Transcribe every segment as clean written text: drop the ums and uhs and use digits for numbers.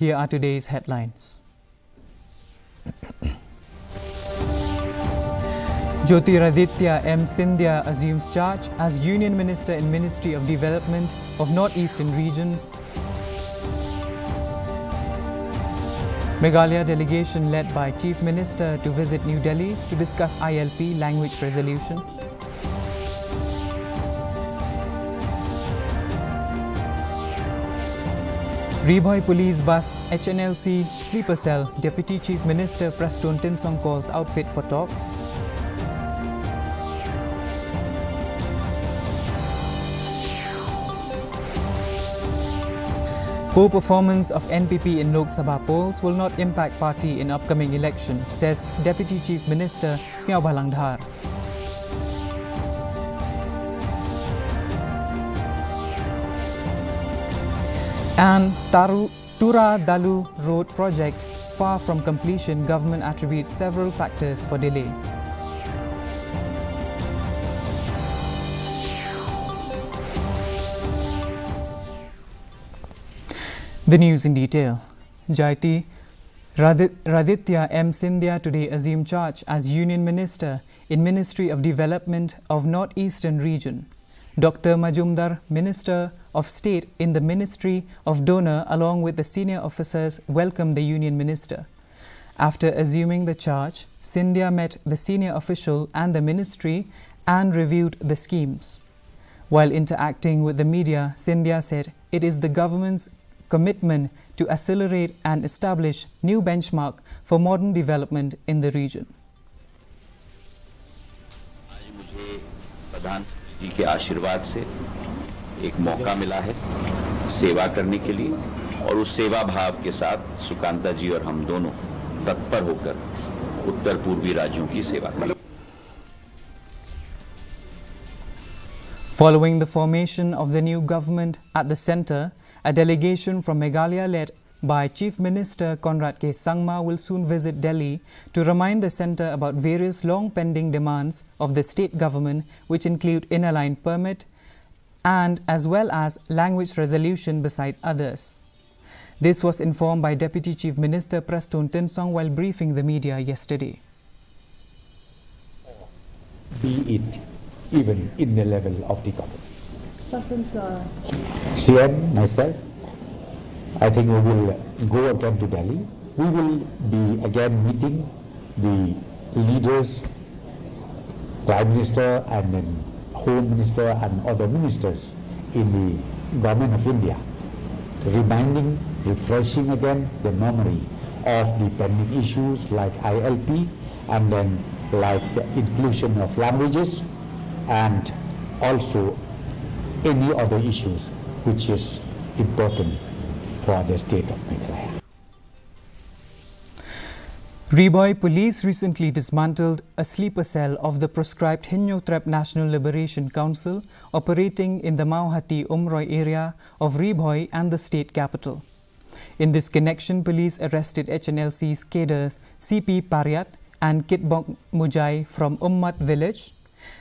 Here are today's headlines. Jyotiraditya M. Scindia assumes charge as Union Minister in Ministry of Development of North-Eastern Region. Meghalaya delegation led by Chief Minister to visit New Delhi to discuss ILP language resolution. Ribhoi Police busts HNLC sleeper cell. Deputy Chief Minister Preston Tinsong calls outfit for talks. Poor performance of NPP in Lok Sabha polls will not impact party in upcoming election, says Deputy Chief Minister Sngau Balangdhar. And Tura Dalu Road project far from completion, government attributes several factors for delay. The news in detail. Jyotiraditya M. Scindia today assumed charge as Union Minister in Ministry of Development of North-Eastern Region. Dr. Majumdar, Minister of State in the Ministry of Donor, along with the senior officers, welcomed the Union Minister. After assuming the charge, Scindia met the senior official and the ministry and reviewed the schemes. While interacting with the media, Scindia said it is the government's commitment to accelerate and establish new benchmark for modern development in the region. जी के आशीर्वाद से एक मौका मिला है सेवा करने के लिए और उस सेवा भाव के साथ सुकांता जी और हम दोनों तत्पर होकर उत्तर पूर्वी राज्यों की सेवा करें. Following the formation of the new government at the centre, a delegation from Meghalaya led by Chief Minister Conrad K. Sangma will soon visit Delhi to remind the centre about various long-pending demands of the state government, which include inner line permit and as well as language resolution beside others. This was informed by Deputy Chief Minister Preston Tinsong while briefing the media yesterday. Be it even in the level of the government. CM, myself, I think we will go again to Delhi. We will be again meeting the leaders, Prime Minister and then Home Minister and other ministers in the Government of India, refreshing again the memory of the pending issues like ILP and then like the inclusion of languages and also any other issues which is important for the state of Meghalaya. Ribhoi Police recently dismantled a sleeper cell of the proscribed Hinyotrep National Liberation Council operating in the Mauhati Umroi area of Ribhoi and the state capital. In this connection, police arrested HNLC's cadres CP Pariat and Kitbong Mujai from Ummat village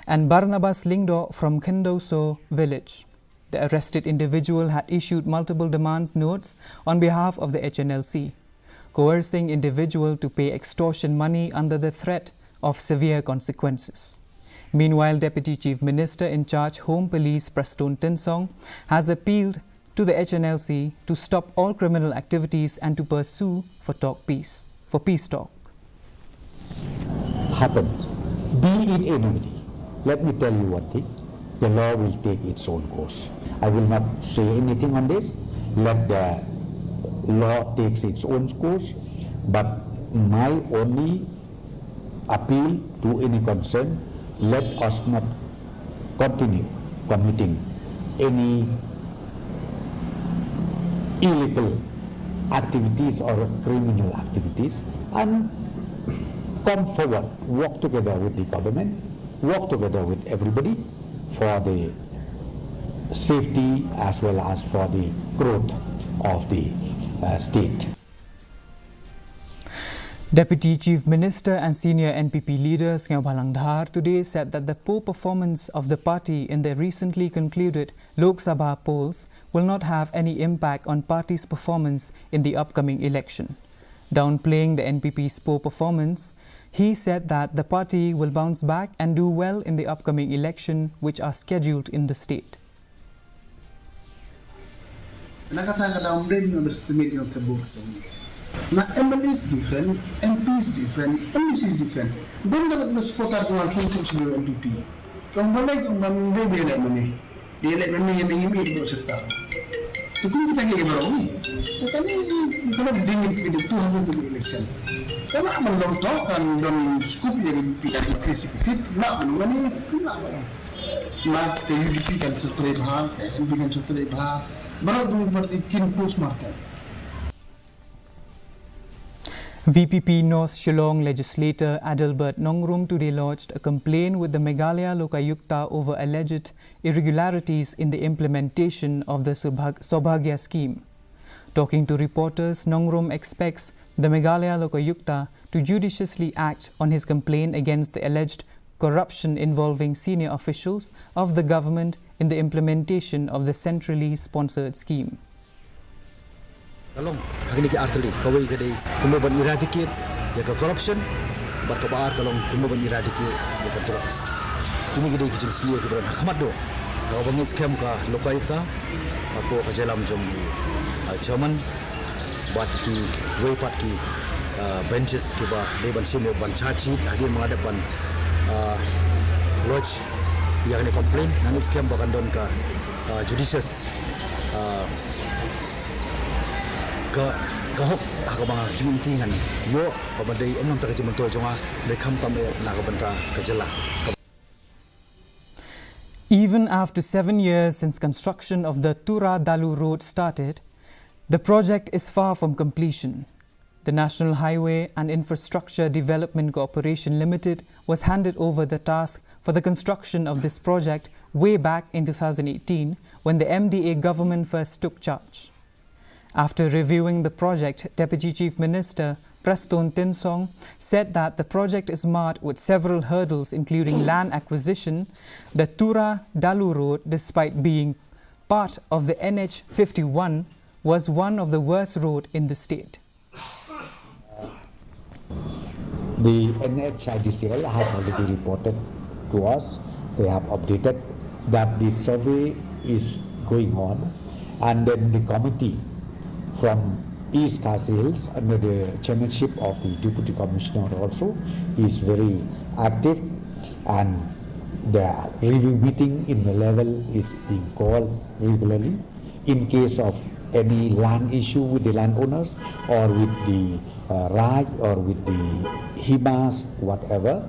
and Barnabas Lingdo from Khendoso village. The arrested individual had issued multiple demand notes on behalf of the HNLC, coercing individual to pay extortion money under the threat of severe consequences. Meanwhile, Deputy Chief Minister in charge Home Police Preston Tinsong has appealed to the HNLC to stop all criminal activities and to pursue for peace talk. Happened. Be in anonymity. Let me tell you one thing. The law will take its own course. I will not say anything on this. Let the law takes its own course. But my only appeal to any concern, let us not continue committing any illegal activities or criminal activities and come forward, work together with the government, work together with everybody for the safety as well as for the growth of the state. Deputy Chief Minister and senior NPP leader Sneo Bhalangdhar today said that the poor performance of the party in the recently concluded Lok Sabha polls will not have any impact on party's performance in the upcoming election. Downplaying the NPP's poor performance, he said that the party will bounce back and do well in the upcoming election, which are scheduled in the state. Now, MLA is different, MP is different, police is different. Don't let us put our controls with MPP. Come on, like, maybe let me. They let me go to the thing is, I get wrong. But I mean, you cannot bring it with the 200 to the elections. Come on, I'm not talk and don't scoop your MPP. Sit now, money, not the UDP can sustain her, MP can sustain her, but the king post market. VPP North Shillong legislator Adalbert Nongrum today lodged a complaint with the Meghalaya Lokayukta over alleged irregularities in the implementation of the Saubhagya scheme. Talking to reporters, Nongrum expects the Meghalaya Lokayukta to judiciously act on his complaint against the alleged corruption involving senior officials of the government in the implementation of the centrally sponsored scheme. Kalong hari ni arteli kawai kadai kumaban eradicate ya corruption berkabar kalong kumaban eradicate ya drugs ini kadai kecil selia keberan hakmat do kalau bangun scam ka lokayuta apa kajalam jom chairman bat ki way pat ki benches ki ba deban sini ban caci hadir menghadapan lodge yang ni complain nanti scam bahkan don ka judicious kahok ako mga kimintingan yo pamadai omnam tagajimanto jonga lekham tame nakabanta kajala. Even after 7 years since construction of the Tura Dalu road started, the project is far from completion. The National Highway and Infrastructure Development Corporation Limited was handed over the task for the construction of this project way back in 2018 when the MDA government first took charge. After reviewing the project, Deputy Chief Minister Preston Tinsong said that the project is marred with several hurdles including land acquisition. The Tura Dalu road, despite being part of the NH 51, was one of the worst roads in the state. The NHIDCL has already reported to us, they have updated that the survey is going on, and then the committee from East Khasi Hills under the chairmanship of the Deputy Commissioner also is very active, and the review meeting in the level is being called regularly in case of any land issue with the landowners or with the Raj or with the Himas, whatever.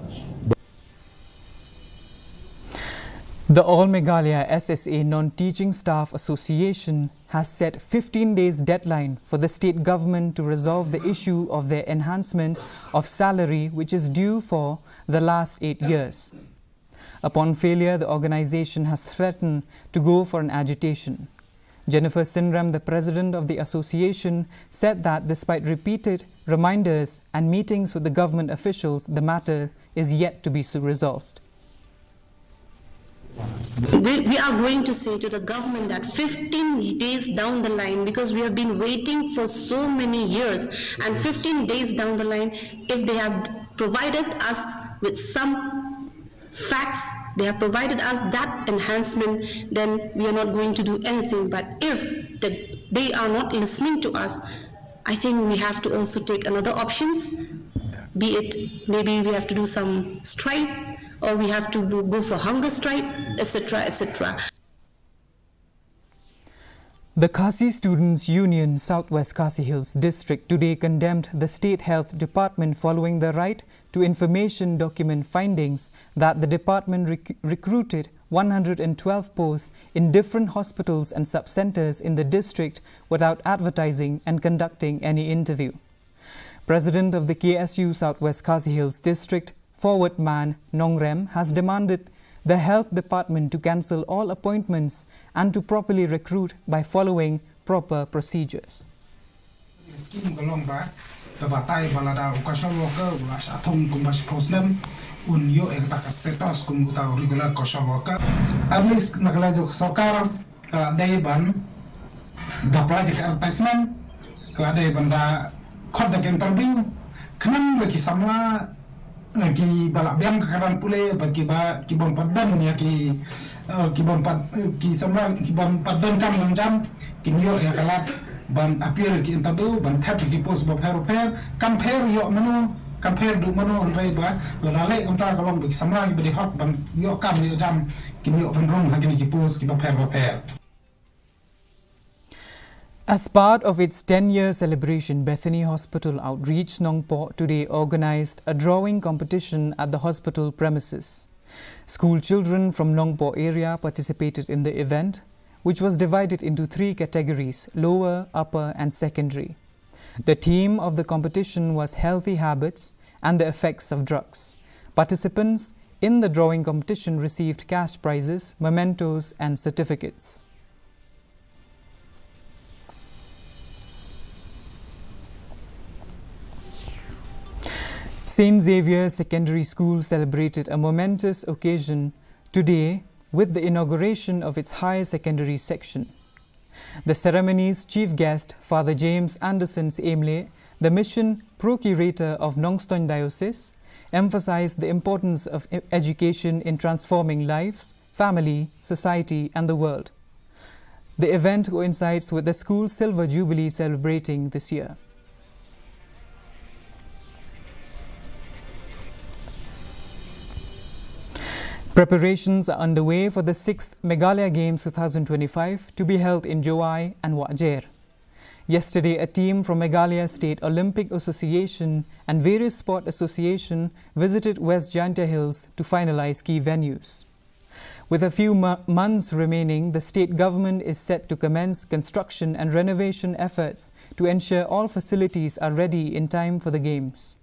The All Meghalaya SSA Non-Teaching Staff Association has set 15 days deadline for the state government to resolve the issue of their enhancement of salary, which is due for the last 8 years. Upon failure, the organization has threatened to go for an agitation. Jennifer Sinram, the president of the association, said that despite repeated reminders and meetings with the government officials, the matter is yet to be resolved. We are going to say to the government that 15 days down the line, because we have been waiting for so many years, and 15 days down the line, if they have provided us with some facts, they have provided us that enhancement, then we are not going to do anything. But if they are not listening to us, I think we have to also take another options, be it maybe we have to do some strikes, or we have to go for hunger strike, etc., etc. The Khasi Students' Union Southwest Khasi Hills District today condemned the State Health Department following the right to information document findings that the department recruited 112 posts in different hospitals and sub-centers in the district without advertising and conducting any interview. President of the KSU Southwest Khasi Hills District, Forward Man Nongrem, has demanded the health department to cancel all appointments and to properly recruit by following proper procedures. scheme golong ba batai balada occasional worker was atom kumbas posnem un yo ekta status kum uta regular occasional worker at least nagala jo sarkar ka dai ban dapat di advertisement ka dai banda khod da interview khnang le ki samla ki balak biang kakaran pule bagi ba ki bon padan ya ki bon pad ki samla ki bon padan kam lanjam ki yo ya kalat ban appear ki interview ban tap ki post ba compare yo manu compare du manu rai ba la le kamta kalong bi samla ki bedi hot ban yo kam yo jam ki yo ban rong hagini ki post ki ba pair. As part of its 10-year celebration, Bethany Hospital Outreach Nongpo today organized a drawing competition at the hospital premises. School children from Nongpo area participated in the event, which was divided into 3 categories: lower, upper and secondary. The theme of the competition was healthy habits and the effects of drugs. Participants in the drawing competition received cash prizes, mementos and certificates. St. Xavier's Secondary School celebrated a momentous occasion today with the inauguration of its higher secondary section. The ceremony's chief guest, Father James Anderson Aimle, the mission procurator of Nongstoin Diocese, emphasized the importance of education in transforming lives, family, society and the world. The event coincides with the school's Silver Jubilee celebrating this year. Preparations are underway for the 6th Meghalaya Games 2025 to be held in Jowai and Wajer. Yesterday, a team from Meghalaya State Olympic Association and various sport associations visited West Jaintia Hills to finalize key venues. With a few months remaining, the state government is set to commence construction and renovation efforts to ensure all facilities are ready in time for the Games.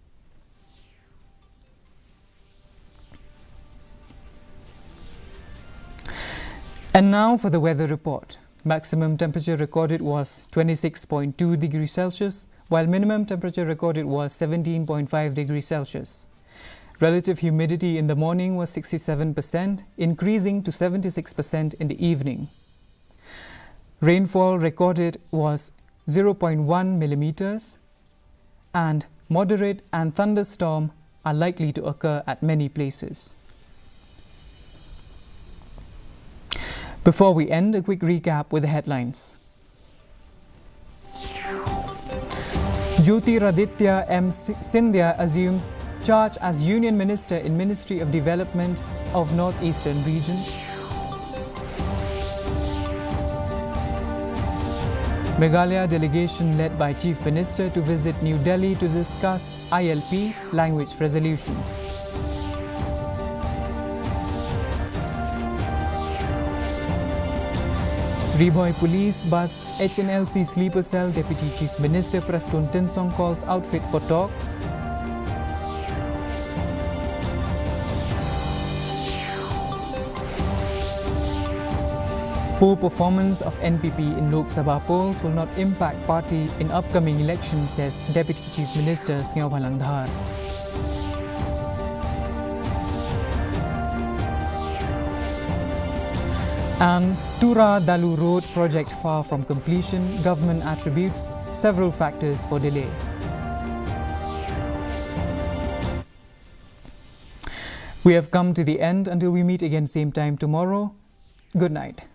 And now for the weather report. Maximum temperature recorded was 26.2 degrees Celsius, while minimum temperature recorded was 17.5 degrees Celsius. Relative humidity in the morning was 67%, increasing to 76% in the evening. Rainfall recorded was 0.1 millimeters, and moderate and thunderstorm are likely to occur at many places. Before we end, a quick recap with the headlines. Jyotiraditya M. Scindia assumes charge as Union Minister in Ministry of Development of Northeastern Region. Meghalaya delegation led by Chief Minister to visit New Delhi to discuss ILP language resolution. Reboy Police busts HNLC sleeper cell. Deputy Chief Minister Preston Tinsong calls outfit for talks. Poor performance of NPP in Lok Sabha polls will not impact party in upcoming elections, says Deputy Chief Minister Sngaw Bhalangdhar. And Tura Dalu Road project far from completion, government attributes several factors for delay. We have come to the end. Until we meet again same time tomorrow, good night.